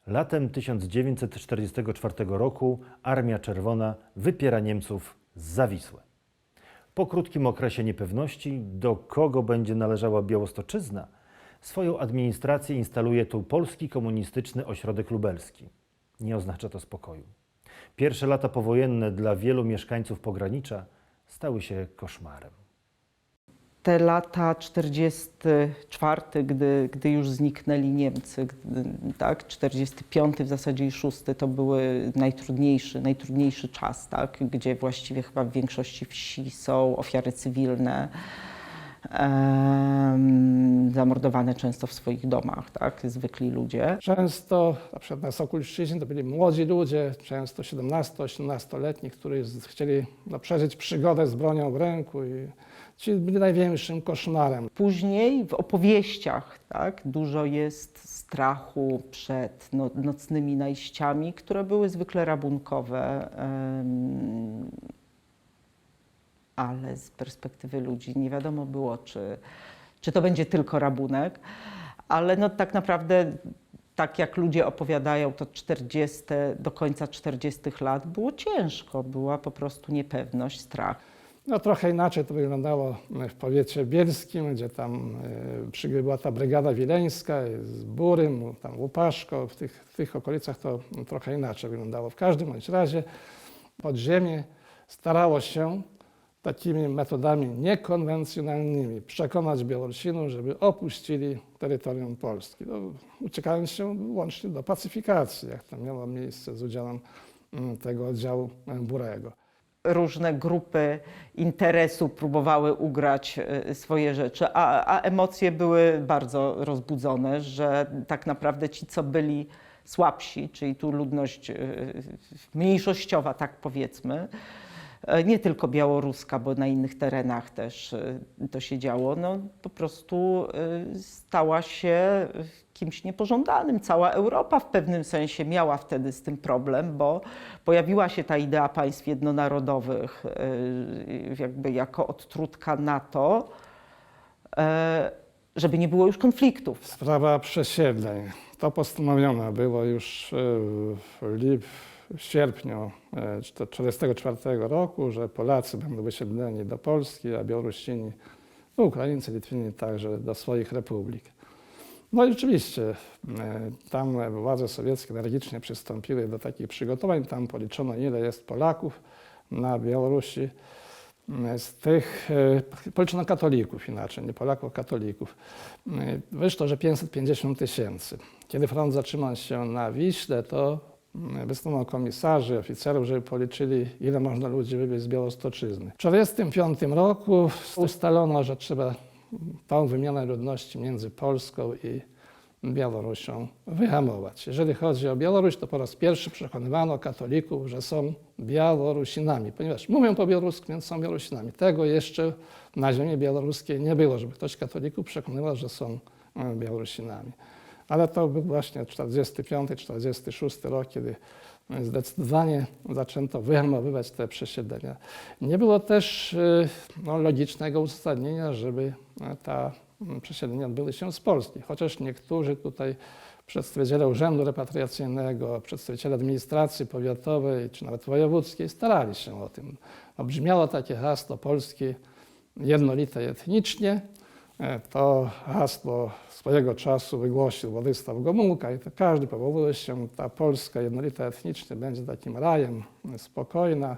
Latem 1944 roku Armia Czerwona wypiera Niemców z Zawisły. Po krótkim okresie niepewności, do kogo będzie należała Białostoczyzna, swoją administrację instaluje tu Polski Komunistyczny Ośrodek Lubelski. Nie oznacza to spokoju. Pierwsze lata powojenne dla wielu mieszkańców pogranicza stały się koszmarem. Te lata 44, gdy już zniknęli Niemcy, tak, 45 w zasadzie i 6 to były najtrudniejszy czas, tak, gdzie właściwie chyba w większości wsi są ofiary cywilne, zamordowane często w swoich domach, tak, zwykli ludzie. Często, na przykład na Sokulszczyźnie, to byli młodzi ludzie, często 17-18-letni, którzy chcieli przeżyć przygodę z bronią w ręku i ci byli największym koszmarem. Później w opowieściach, tak, dużo jest strachu przed nocnymi najściami, które były zwykle rabunkowe, ale z perspektywy ludzi nie wiadomo było, czy to będzie tylko rabunek, ale no tak naprawdę, tak jak ludzie opowiadają, to do końca 40 lat było ciężko, była po prostu niepewność, strach. No trochę inaczej to wyglądało w powiecie bielskim, gdzie tam była ta brygada wileńska z Burym, tam Łupaszko, w tych okolicach to trochę inaczej wyglądało. W każdym bądź razie podziemie starało się takimi metodami niekonwencjonalnymi przekonać Białorusinów, żeby opuścili terytorium Polski, uciekając się łącznie do pacyfikacji, jak to miało miejsce z udziałem tego oddziału Burego. Różne grupy interesu próbowały ugrać swoje rzeczy, a emocje były bardzo rozbudzone, że tak naprawdę ci, co byli słabsi, czyli tu ludność mniejszościowa, tak powiedzmy, nie tylko białoruska, bo na innych terenach też to się działo, no po prostu stała się kimś niepożądanym. Cała Europa w pewnym sensie miała wtedy z tym problem, bo pojawiła się ta idea państw jednonarodowych jakby jako odtrutka na to, żeby nie było już konfliktów. Sprawa przesiedleń. To postanowiono było już w sierpniu 1944 roku, że Polacy będą wysiedleni do Polski, a Białorusini, Ukraińcy, Litwini także do swoich republik. No i rzeczywiście tam władze sowieckie energicznie przystąpiły do takich przygotowań. Tam policzono, ile jest Polaków na Białorusi. Z tych policzono katolików inaczej, nie Polaków, katolików. Wyszło, że 550 000. Kiedy front zatrzymał się na Wiśle, to wysłano komisarzy, oficerów, żeby policzyli, ile można ludzi wywieźć z Białostoczyzny. W 1945 roku ustalono, że trzeba tą wymianę ludności między Polską i Białorusią wyhamować. Jeżeli chodzi o Białoruś, to po raz pierwszy przekonywano katolików, że są Białorusinami, ponieważ mówią po białorusku, więc są Białorusinami. Tego jeszcze na ziemi białoruskiej nie było, żeby ktoś katolików przekonywał, że są Białorusinami. Ale to był właśnie 45-46 rok, kiedy zdecydowanie zaczęto wyhamowywać te przesiedlenia. Nie było też logicznego uzasadnienia, żeby te przesiedlenia odbyły się z Polski, chociaż niektórzy tutaj przedstawiciele Urzędu Repatriacyjnego, przedstawiciele administracji powiatowej czy nawet wojewódzkiej starali się o tym. Brzmiało takie hasło Polski jednolite etnicznie. To hasło swojego czasu wygłosił Władysław Gomułka i to każdy powołuje się, ta Polska jednolita etnicznie będzie takim rajem, spokojna,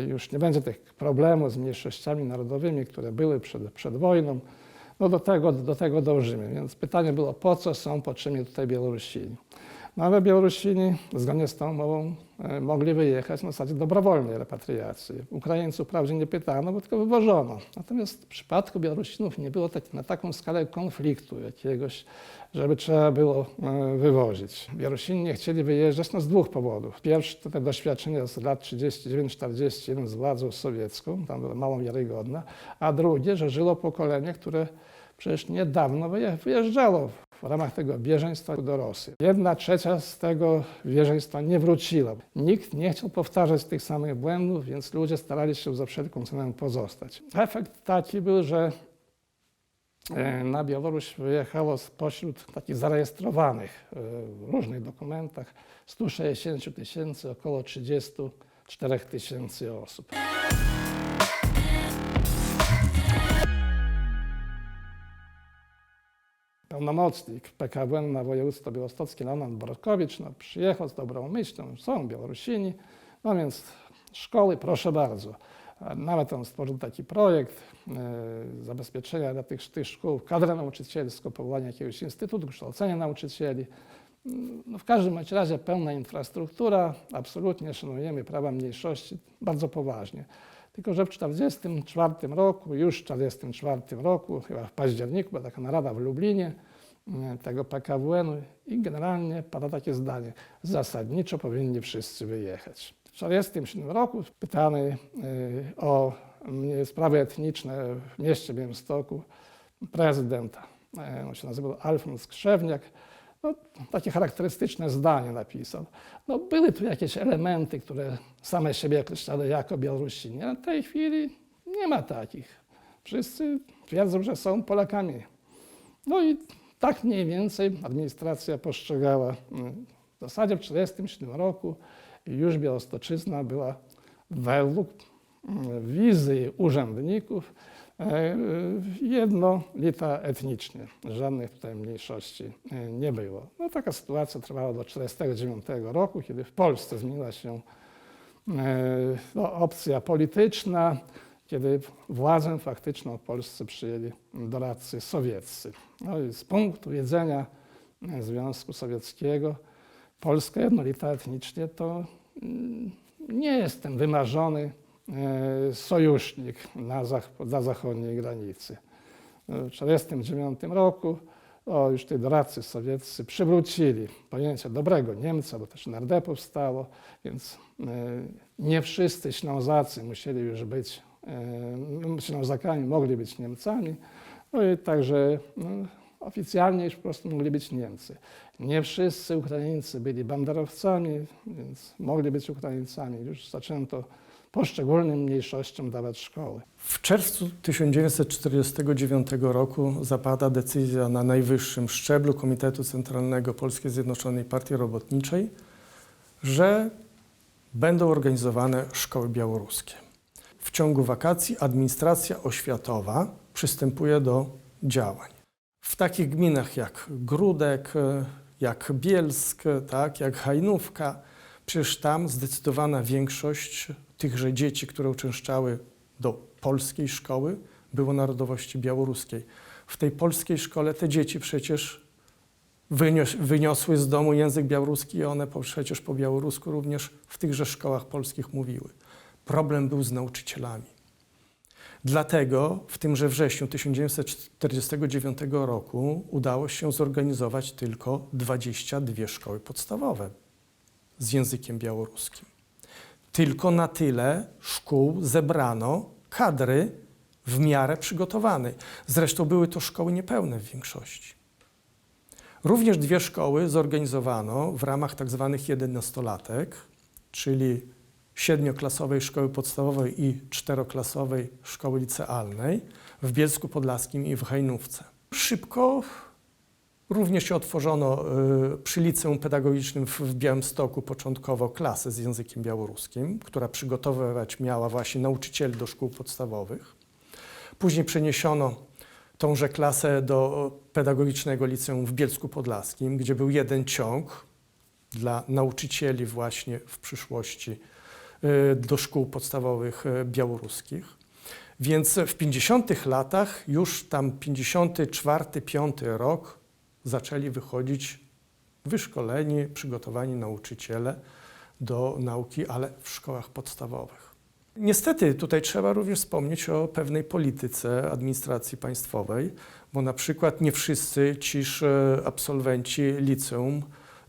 już nie będzie tych problemów z mniejszościami narodowymi, które były przed wojną. No do tego dążymy, więc pytanie było, po co są potrzebni tutaj Białorusini. No ale Białorusini zgodnie z tą umową mogli wyjechać na zasadzie dobrowolnej repatriacji. Ukraińców wprawdzie nie pytano, bo tylko wywożono. Natomiast w przypadku Białorusinów nie było na taką skalę konfliktu jakiegoś, żeby trzeba było wywozić. Białorusini nie chcieli wyjeżdżać z dwóch powodów. Pierwszy to te doświadczenia z lat 39-41 z władzą sowiecką, tam była mało wiarygodna, a drugie, że żyło pokolenie, które przecież niedawno wyjeżdżało w ramach tego bieżeństwa do Rosji. 1/3 z tego bieżeństwa nie wróciła. Nikt nie chciał powtarzać tych samych błędów, więc ludzie starali się za wszelką cenę pozostać. Efekt taki był, że Na Białoruś wyjechało spośród takich zarejestrowanych w różnych dokumentach 160 000, około 34 000 osób. Pełnomocnik PKWN na województwo białostockie Leonard Borkowicz przyjechał z dobrą myślą, są Białorusini, no więc szkoły, proszę bardzo. Nawet on stworzył taki projekt zabezpieczenia dla tych szkół, kadrę nauczycielską, powołania jakiegoś instytutu kształcenia nauczycieli. No w każdym razie pełna infrastruktura, absolutnie szanujemy prawa mniejszości, bardzo poważnie. Tylko że w 1944 roku, już w 1944 roku, chyba w październiku, była taka narada w Lublinie tego PKWN-u i generalnie pada takie zdanie: zasadniczo powinni wszyscy wyjechać. W 1947 roku pytany o sprawy etniczne w mieście Białymstoku prezydenta, on się nazywał Alfons Krzewniak, no, takie charakterystyczne zdanie napisał. No, były tu jakieś elementy, które same siebie określały jako Białorusini, a w tej chwili nie ma takich. Wszyscy twierdzą, że są Polakami. No i tak mniej więcej administracja postrzegała. W zasadzie w 1947 roku już Białostoczyzna była według wizji urzędników jednolita etnicznie. Żadnych tutaj mniejszości nie było. No, taka sytuacja trwała do 1949 roku, kiedy w Polsce zmieniła się opcja polityczna, kiedy władzę faktyczną w Polsce przyjęli doradcy sowieccy. No i z punktu widzenia Związku Sowieckiego Polska jednolita etnicznie to nie jest ten wymarzony sojusznik na zachodniej granicy. W 1949 roku już tej doradcy sowieccy przywrócili pojęcie dobrego Niemca, bo też NRD powstało, więc nie wszyscy Ślązacy musieli już być, Ślązakami mogli być Niemcami, no i także oficjalnie już po prostu mogli być Niemcy. Nie wszyscy Ukraińcy byli banderowcami, więc mogli być Ukraińcami. Już zaczęto poszczególnym mniejszościom dawać szkoły. W czerwcu 1949 roku zapada decyzja na najwyższym szczeblu Komitetu Centralnego Polskiej Zjednoczonej Partii Robotniczej, że będą organizowane szkoły białoruskie. W ciągu wakacji administracja oświatowa przystępuje do działań. W takich gminach jak Gródek, jak Bielsk, tak, jak Hajnówka, przecież tam zdecydowana większość tychże dzieci, które uczęszczały do polskiej szkoły, było narodowości białoruskiej. W tej polskiej szkole te dzieci przecież wyniosły z domu język białoruski i one przecież po białorusku również w tychże szkołach polskich mówiły. Problem był z nauczycielami. Dlatego w tymże wrześniu 1949 roku udało się zorganizować tylko 22 szkoły podstawowe z językiem białoruskim. Tylko na tyle szkół zebrano kadry w miarę przygotowanej. Zresztą były to szkoły niepełne w większości. Również 2 szkoły zorganizowano w ramach tzw. 11-latek, czyli 7-klasowej szkoły podstawowej i 4-klasowej szkoły licealnej w Bielsku Podlaskim i w Hajnówce. Szybko również się otworzono przy Liceum Pedagogicznym w Białymstoku początkowo klasę z językiem białoruskim, która przygotowywać miała właśnie nauczycieli do szkół podstawowych. Później przeniesiono tąże klasę do Pedagogicznego Liceum w Bielsku Podlaskim, gdzie był jeden ciąg dla nauczycieli właśnie w przyszłości do szkół podstawowych białoruskich. Więc w 50 latach, już tam 54-5 rok, zaczęli wychodzić wyszkoleni, przygotowani nauczyciele do nauki, ale w szkołach podstawowych. Niestety tutaj trzeba również wspomnieć o pewnej polityce administracji państwowej, bo na przykład nie wszyscy ciż absolwenci liceum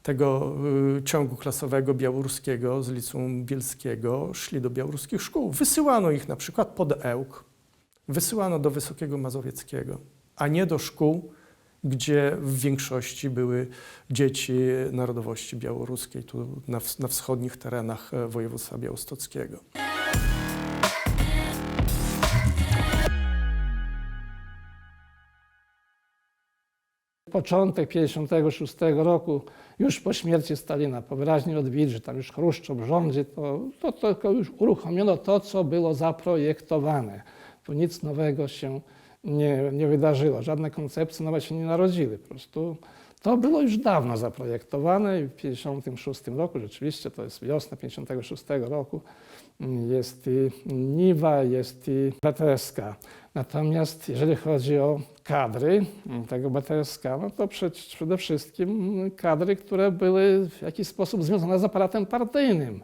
tego ciągu klasowego białoruskiego z Liceum Bielskiego szli do białoruskich szkół. Wysyłano ich na przykład pod Ełk, wysyłano do Wysokiego Mazowieckiego, a nie do szkół, gdzie w większości były dzieci narodowości białoruskiej, tu na wschodnich terenach województwa białostockiego. Początek 1956 roku, już po śmierci Stalina, po wyraźnie odwiedzić, że tam już Chruszczow rządzi, to już uruchomiono to, co było zaprojektowane. Tu nic nowego się nie wydarzyło, żadne koncepcje nowe się nie narodziły. Po prostu to było już dawno zaprojektowane i w 1956 roku, rzeczywiście to jest wiosna 1956 roku, jest i Niwa, jest i BTSK. Natomiast jeżeli chodzi o kadry tego BTSK, no to przede wszystkim kadry, które były w jakiś sposób związane z aparatem partyjnym.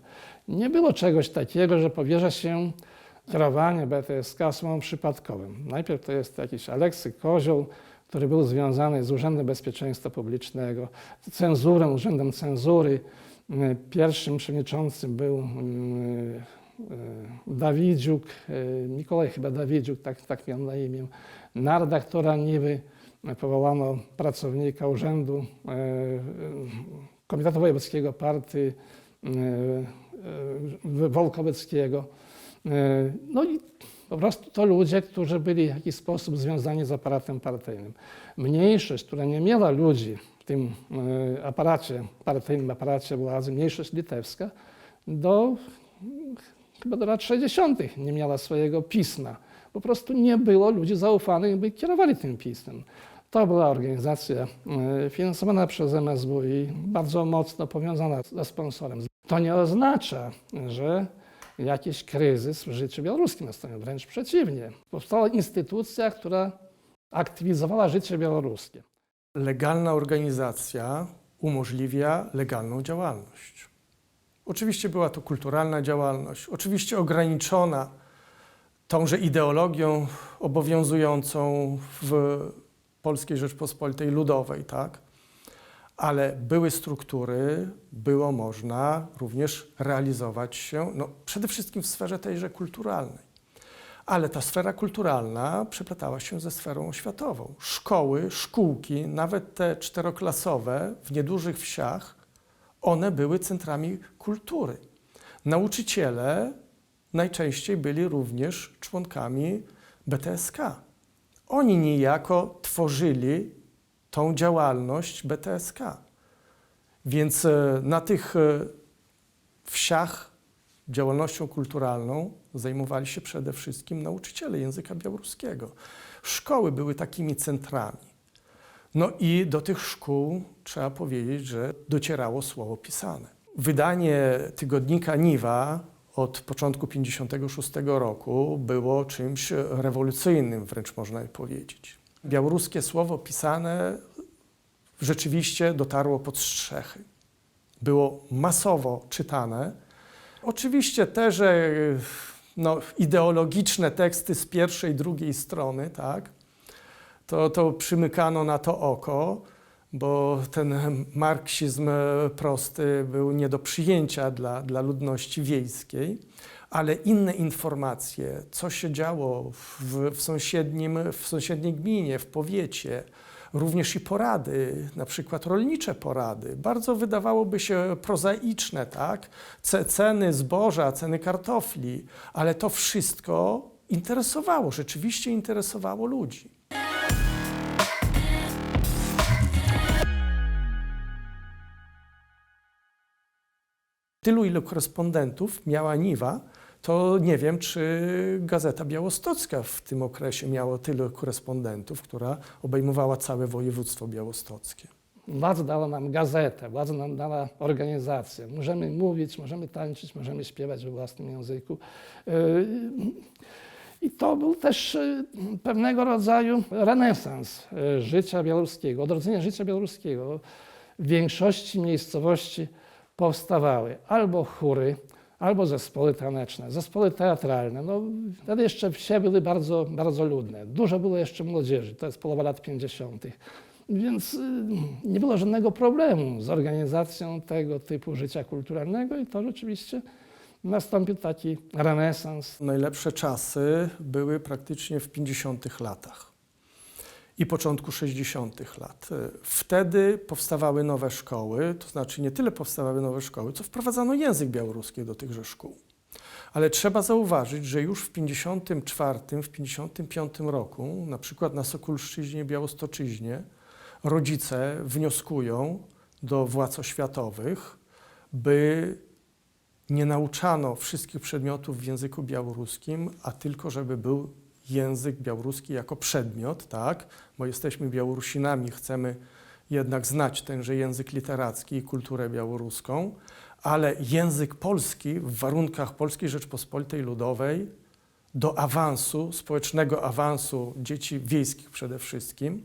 Nie było czegoś takiego, że powierza się kierowanie BTSK osobom przypadkowym. Najpierw to jest jakiś Aleksy Kozioł, który był związany z Urzędem Bezpieczeństwa Publicznego, cenzurą, Urzędem Cenzury. Pierwszym przewodniczącym był Dawidziuk, Mikołaj chyba Dawidziuk, tak miał na imię. Na redaktora Niwy powołano pracownika Urzędu Komitetu Wojewódzkiego Partii Wolkowickiego. No i po prostu to ludzie, którzy byli w jakiś sposób związani z aparatem partyjnym. Mniejszość, która nie miała ludzi w tym aparacie partyjnym, aparacie władzy, mniejszość litewska, chyba do lat 60. nie miała swojego pisma. Po prostu nie było ludzi zaufanych, by kierowali tym pismem. To była organizacja finansowana przez MSW i bardzo mocno powiązana ze sponsorem. To nie oznacza, że jakiś kryzys w życiu białoruskim nastąpił, wręcz przeciwnie. Powstała instytucja, która aktywizowała życie białoruskie. Legalna organizacja umożliwia legalną działalność. Oczywiście była to kulturalna działalność, oczywiście ograniczona tąże ideologią obowiązującą w Polskiej Rzeczpospolitej Ludowej, tak? Ale były struktury, było można również realizować się, przede wszystkim w sferze tejże kulturalnej. Ale ta sfera kulturalna przeplatała się ze sferą oświatową. Szkoły, szkółki, nawet te czteroklasowe w niedużych wsiach, one były centrami kultury. Nauczyciele najczęściej byli również członkami BTSK. Oni niejako tworzyli tą działalność BTSK. Więc na tych wsiach działalnością kulturalną zajmowali się przede wszystkim nauczyciele języka białoruskiego. Szkoły były takimi centrami. No i do tych szkół trzeba powiedzieć, że docierało słowo pisane. Wydanie tygodnika Niwa od początku 1956 roku było czymś rewolucyjnym, wręcz można powiedzieć. Białoruskie słowo pisane rzeczywiście dotarło pod strzechy. Było masowo czytane. Oczywiście te, że ideologiczne teksty z pierwszej, drugiej strony, tak, to przymykano na to oko, bo ten marksizm prosty był nie do przyjęcia dla ludności wiejskiej, ale inne informacje, co się działo w sąsiedniej gminie, w powiecie, również i porady, na przykład rolnicze porady, bardzo wydawałoby się prozaiczne, tak? Ceny zboża, ceny kartofli, ale to wszystko interesowało, rzeczywiście interesowało ludzi. Tylu, ilu korespondentów miała Niwa, to nie wiem, czy Gazeta Białostocka w tym okresie miała tylu korespondentów, która obejmowała całe województwo białostockie. Władza dała nam gazetę, władza nam dała organizację. Możemy mówić, możemy tańczyć, możemy śpiewać we własnym języku. I to był też pewnego rodzaju renesans życia białoruskiego, odrodzenie życia białoruskiego. W większości miejscowości powstawały albo chóry, albo zespoły taneczne, zespoły teatralne. Wtedy jeszcze wsie były bardzo, bardzo ludne. Dużo było jeszcze młodzieży, to jest połowa lat 50. Więc nie było żadnego problemu z organizacją tego typu życia kulturalnego i to rzeczywiście nastąpił taki renesans. Najlepsze czasy były praktycznie w 50. latach i początku 60. lat. Wtedy powstawały nowe szkoły, to znaczy nie tyle powstawały nowe szkoły, co wprowadzano język białoruski do tychże szkół. Ale trzeba zauważyć, że już w 54, w 55 roku, na przykład na Sokulszczyźnie, Białostoczyźnie, rodzice wnioskują do władz oświatowych, by nie nauczano wszystkich przedmiotów w języku białoruskim, a tylko żeby był język białoruski jako przedmiot, tak? Bo jesteśmy Białorusinami, chcemy jednak znać tenże język literacki i kulturę białoruską, ale język polski w warunkach Polskiej Rzeczpospolitej Ludowej do awansu, społecznego awansu dzieci wiejskich przede wszystkim,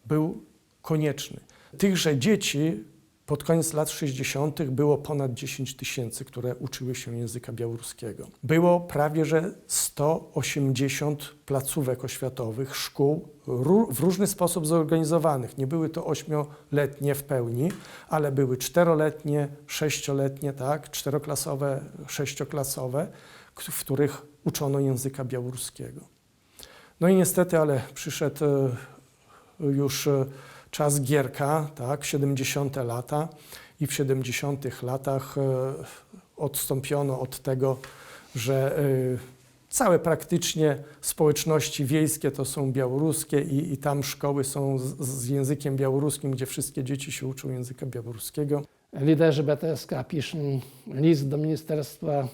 był konieczny. Tychże dzieci pod koniec lat 60. było ponad 10 000, które uczyły się języka białoruskiego. Było prawie że 180 placówek oświatowych, szkół w różny sposób zorganizowanych. Nie były to 8-letnie w pełni, ale były 4-letnie, 6-letnie, tak, 4-klasowe, 6-klasowe, w których uczono języka białoruskiego. No i niestety, ale przyszedł już czas Gierka, tak, 70. lata i w 70. latach odstąpiono od tego, że całe praktycznie społeczności wiejskie to są białoruskie i tam szkoły są z językiem białoruskim, gdzie wszystkie dzieci się uczą języka białoruskiego. Liderzy BTSK piszą list do Ministerstwa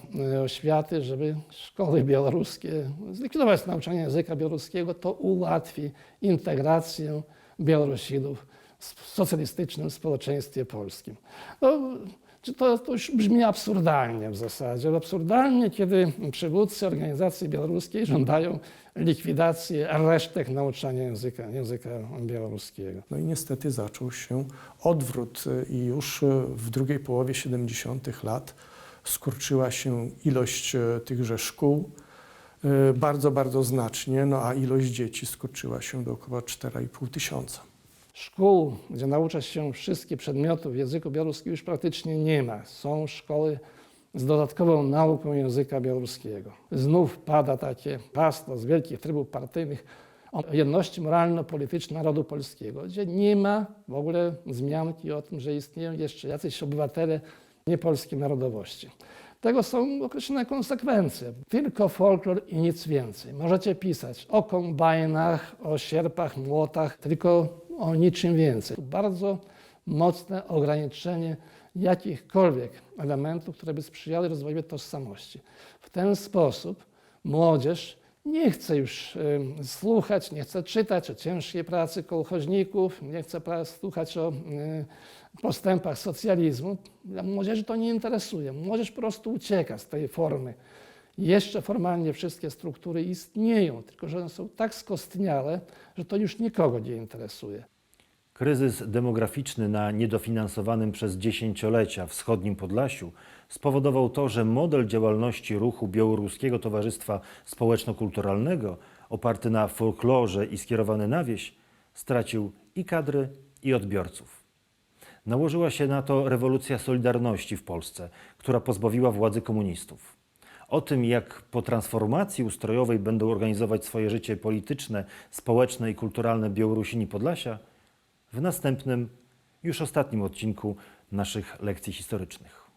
Oświaty, żeby szkoły białoruskie zlikwidować nauczanie języka białoruskiego, to ułatwi integrację Białorusinów w socjalistycznym społeczeństwie polskim. No, to już brzmi absurdalnie w zasadzie. Absurdalnie, kiedy przywódcy organizacji białoruskiej żądają likwidacji resztek nauczania języka białoruskiego. No i niestety zaczął się odwrót i już w drugiej połowie 70. lat skurczyła się ilość tychże szkół bardzo, bardzo znacznie, no a ilość dzieci skurczyła się do około 4,5 tysiąca. Szkół, gdzie naucza się wszystkich przedmiotów w języku białoruskim, już praktycznie nie ma. Są szkoły z dodatkową nauką języka białoruskiego. Znów pada takie hasło z wielkich trybów partyjnych o jedności moralno-politycznej narodu polskiego, gdzie nie ma w ogóle wzmianki o tym, że istnieją jeszcze jacyś obywatele niepolskiej narodowości. Tego są określone konsekwencje. Tylko folklor i nic więcej. Możecie pisać o kombajnach, o sierpach, młotach, tylko o niczym więcej. Bardzo mocne ograniczenie jakichkolwiek elementów, które by sprzyjały rozwojowi tożsamości. W ten sposób młodzież nie chce już słuchać, nie chce czytać o ciężkiej pracy kolchoźników, nie chce słuchać o postępach socjalizmu. Młodzieży to nie interesuje. Młodzież po prostu ucieka z tej formy. Jeszcze formalnie wszystkie struktury istnieją, tylko że one są tak skostniałe, że to już nikogo nie interesuje. Kryzys demograficzny na niedofinansowanym przez dziesięciolecia wschodnim Podlasiu spowodował to, że model działalności ruchu Białoruskiego Towarzystwa Społeczno-Kulturalnego, oparty na folklorze i skierowany na wieś, stracił i kadry, i odbiorców. Nałożyła się na to rewolucja Solidarności w Polsce, która pozbawiła władzy komunistów. O tym, jak po transformacji ustrojowej będą organizować swoje życie polityczne, społeczne i kulturalne Białorusini Podlasia, w następnym, już ostatnim odcinku naszych lekcji historycznych.